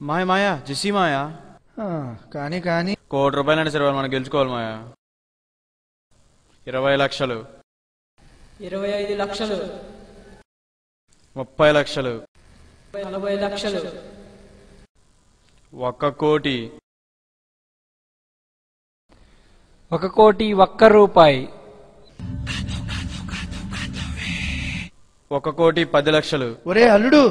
మాయ మాయా GC మాయా కానీ కానీ ₹1,00,00,000 సరే మనం గెలుచుకోవాలి మాయా. 20 లక్షలు, 25 లక్షలు, 30 లక్షలు, 40 లక్షలు, 1 కోటి, 1 కోటి 1 రూపాయి, 1 కోటి 10 లక్షలు. ఒరే అల్లుడు,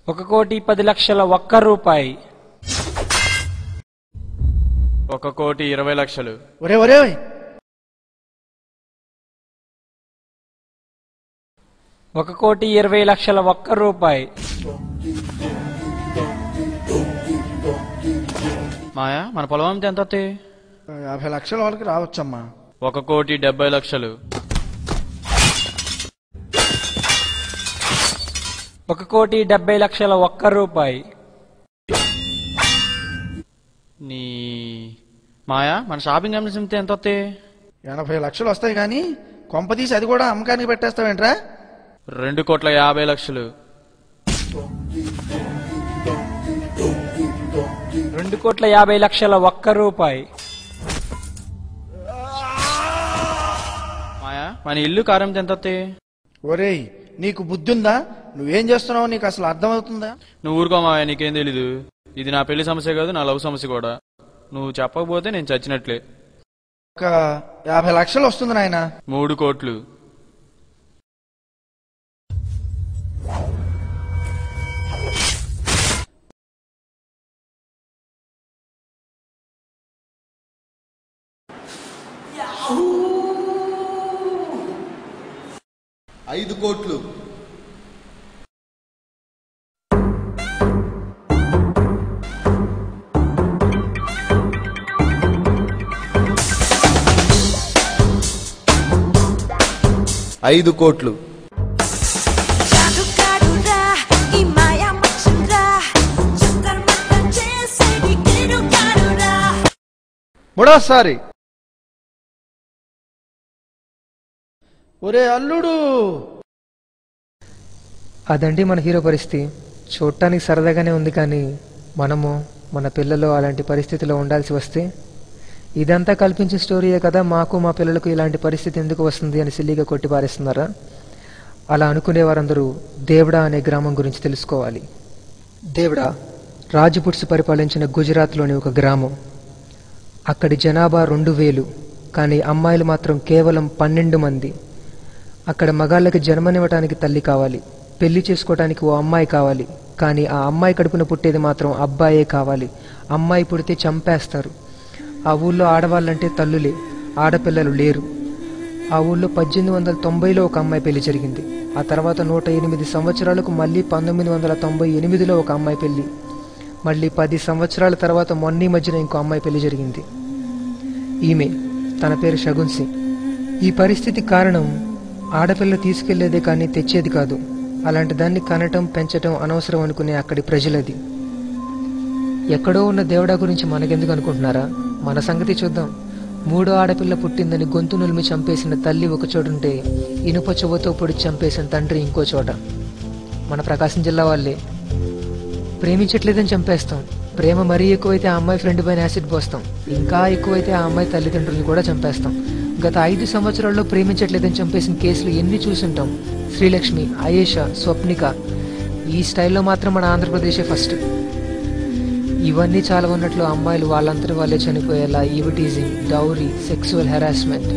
1 కోటి 10 లక్షల 1 రూపాయి, 1 కోటి 20 లక్షలు. ఒరే ఒరే ఒక 1,20,00,000 1 రూపాయి. మాయా మన పొలం అమ్మితే ఎంత వస్తాయి? 50 లక్షల వాళ్ళకి రావచ్చమ్మా. 1 కోటి 70 లక్షలు, 1 కోటి 70 లక్షల 1 రూపాయి. నీ మాయా మన షాపింగ్ కాంప్లెక్స్ అమ్మితే ఎంత వస్తాయి? 80 లక్షలు వస్తాయి కానీ కొంపతీసి అది కూడా అమ్మకానికి పెట్టేస్తావేంట్రా? 2 కోట్ల 50 లక్షలు, 2 కోట్ల 50 లక్షల 1 రూపాయి. మాయా మన ఇల్లు కారు అమ్మితే ఎంత వస్తాయి? ఒరేయ్ నీకు బుద్ధి ఉందా? నువ్వేం చేస్తున్నావు నీకు అసలు అర్థమవుతుందా? నువ్వు ఊరుకో మాయా, నీకేం తెలీదు. ఇది నా పెళ్లి సమస్య కాదు, నా లవ్ సమస్య కూడా. నువ్వు చెప్పకపోతే నేను చచ్చినట్లే. ఒక 50 లక్షలు వస్తుంది నాయన. 3 కోట్లు, 5 కోట్లు, 5 కోట్లు, మూడోసారి. ఒరే అల్లుడు, అదండి మన హీరో పరిస్థితి. చూడటానికి సరదాగానే ఉంది కానీ మనము మన పిల్లలు అలాంటి పరిస్థితిలో ఉండాల్సి వస్తే ఇదంతా కల్పించిన స్టోరీయే కదా, మాకు మా పిల్లలకు ఇలాంటి పరిస్థితి ఎందుకు వస్తుంది అని సిల్లీగా కొట్టిపారేస్తున్నారా? అలా అనుకునే వారందరూ దేవడా అనే గ్రామం గురించి తెలుసుకోవాలి. దేవడా రాజపుట్స్ పరిపాలించిన గుజరాత్లోని ఒక గ్రామం. అక్కడి జనాభా 2,000 కానీ అమ్మాయిలు మాత్రం కేవలం 12 మంది. అక్కడ మగాళ్ళకి జన్మనివ్వటానికి తల్లి కావాలి, పెళ్లి చేసుకోవటానికి ఓ అమ్మాయి కావాలి, కానీ ఆ అమ్మాయి కడుపున పుట్టేది మాత్రం అబ్బాయే కావాలి. అమ్మాయి పుడితే చంపేస్తారు. ఆ ఊళ్ళో ఆడవాళ్ళంటే తల్లులే, ఆడపిల్లలు లేరు. ఆ ఊళ్ళో 1890లో ఒక అమ్మాయి పెళ్లి జరిగింది. ఆ తర్వాత 108 సంవత్సరాలకు మళ్ళీ 1998లో ఒక అమ్మాయి పెళ్లి. మళ్ళీ 10 సంవత్సరాల తర్వాత మొన్న మధ్యన ఇంకో అమ్మాయి పెళ్లి జరిగింది. ఈమె, తన పేరు షగున్ సింగ్. ఈ పరిస్థితి కారణం ఆడపిల్ల తీసుకెళ్లేదే కానీ తెచ్చేది కాదు. అలాంటి దాన్ని కనటం పెంచటం అనవసరం అనుకునే అక్కడి ప్రజలది. ఎక్కడో ఉన్న దేవుడా గురించి మనకెందుకు అనుకుంటున్నారా? మన సంగతి చూద్దాం. 3వ ఆడపిల్ల పుట్టిందని గొంతు నులిమి చంపేసిన తల్లి ఒక చోటుంటే ఇనుప చువ్వతో పొడి చంపేసిన తండ్రి ఇంకో చోట. మన ప్రకాశం జిల్లా వాళ్ళే. ప్రేమించట్లేదని చంపేస్తాం. ప్రేమ మరీ ఎక్కువైతే ఆ అమ్మాయి ఫ్రెండ్ పైన యాసిడ్ పోస్తాం. ఇంకా ఎక్కువైతే ఆ అమ్మాయి తల్లిదండ్రులను కూడా చంపేస్తాం. గత 5 సంవత్సరాల్లో ప్రేమించట్లేదని చంపేసిన కేసులు ఎన్ని చూసుంటాం. శ్రీలక్ష్మి, అయేషా, స్వప్నిక. ఈ స్టైల్లో మాత్రం మన ఆంధ్రప్రదేశే ఫస్ట్. ఇవన్నీ చాలా ఉన్నట్లు అమ్మాయిలు వాళ్ళంతటి వాళ్ళే చనిపోయేలా ఈవిటీజింగ్, డౌరీ, సెక్సువల్ హెరాస్మెంట్.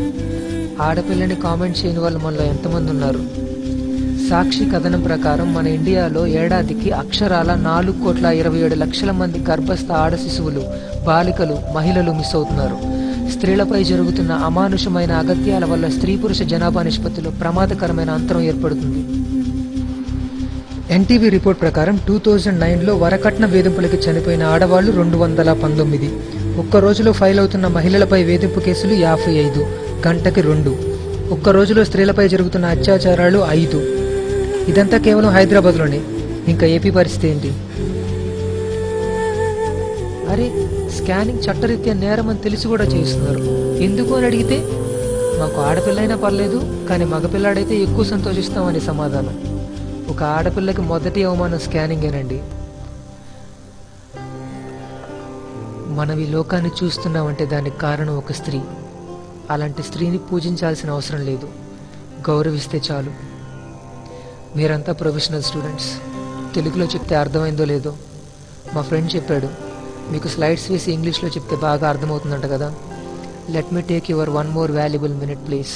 ఆడపిల్లని కామెంట్ చేయని వాళ్ళు మనలో ఎంతమంది ఉన్నారు? సాక్షి కథనం ప్రకారం మన ఇండియాలో ఏడాదికి అక్షరాల 4,27,00,000 మంది గర్భస్థ ఆడ శిశువులు, బాలికలు, మహిళలు మిస్ అవుతున్నారు. స్త్రీలపై జరుగుతున్న అమానుషమైన అగత్యాల వల్ల స్త్రీ పురుష జనాభా నిష్పత్తిలో ప్రమాదకరమైన అంతరం ఏర్పడుతుంది. ఎన్టీవీ రిపోర్ట్ ప్రకారం 2009లో వరకట్న వేధింపులకి చనిపోయిన ఆడవాళ్లు 219. ఒక్క రోజులో ఫైల్ అవుతున్న మహిళలపై వేధింపు కేసులు 55, గంటకి 2. ఒక్క రోజులో స్త్రీలపై జరుగుతున్న అత్యాచారాలు 5. ఇదంతా కేవలం హైదరాబాద్లోనే. ఇంకా ఏపీ పరిస్థితి ఏంటి? అరే, స్కానింగ్ చట్టరీత్యా నేరం అని తెలిసి కూడా చేస్తున్నారు. ఎందుకు అని అడిగితే మాకు ఆడపిల్లైనా పర్లేదు కానీ మగపిల్లాడైతే ఎక్కువ సంతోషిస్తామని సమాధానం. ఒక ఆడపిల్లకి మొదటి అవమానం స్కానింగేనండి. మనం ఈ లోకాన్ని చూస్తున్నామంటే దానికి కారణం ఒక స్త్రీ. అలాంటి స్త్రీని పూజించాల్సిన అవసరం లేదు, గౌరవిస్తే చాలు. మీరంతా ప్రొఫెషనల్ స్టూడెంట్స్. తెలుగులో చెప్తే అర్థమైందో లేదో, మా ఫ్రెండ్ చెప్పాడు మీకు స్లైడ్స్ వేసి ఇంగ్లీష్లో చెప్తే బాగా అర్థమవుతుందంట కదా. Let me take your one more valuable minute please.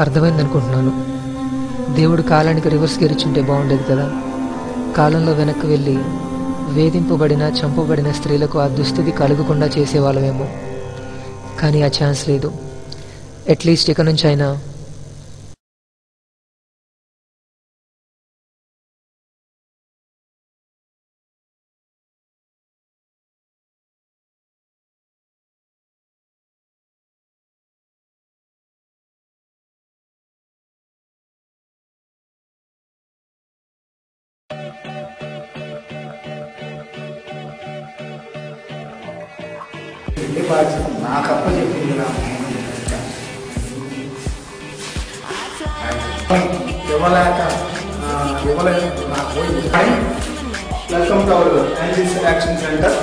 అర్థమైంది అనుకుంటున్నాను. దేవుడు కాలానికి రివర్స్ గెరిచుంటే బాగుండేది కదా. కాలంలో వెనక్కి వెళ్ళి వేధింపబడిన చంపబడిన స్త్రీలకు ఆ దుస్థితి కలగకుండా చేసేవాళ్ళమేమో. కానీ ఆ ఛాన్స్ లేదు. అట్లీస్ట్ ఇక నుంచి అయినా పెళ్లి బాధ్యత నాకప్ప చెప్పింది నా ఇవ్వలేక ఇవ్వలేదు నాకు. Welcome to our angels action centre.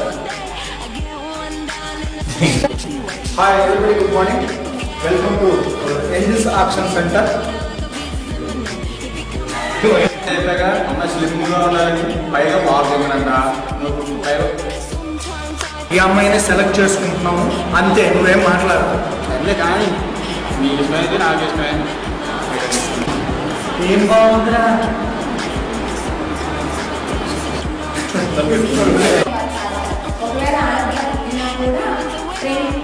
Hi everybody, good morning. Welcome to angels action centre. చెప్పాగా అన్న స్లిమ్గా ఉండాలని, పైగా బాగుందంట. ఈ అమ్మాయిని సెలెక్ట్ చేసుకుంటున్నాము అంతే, నువ్వేం మాట్లాడదు. సర్లే కానీ నీ ఇష్టమైతే నాకు ఇష్టమైంది. ఏం బాగుందిరా. ఒకవేళ ఆరోగ్యం కూడా ట్రైనింగ్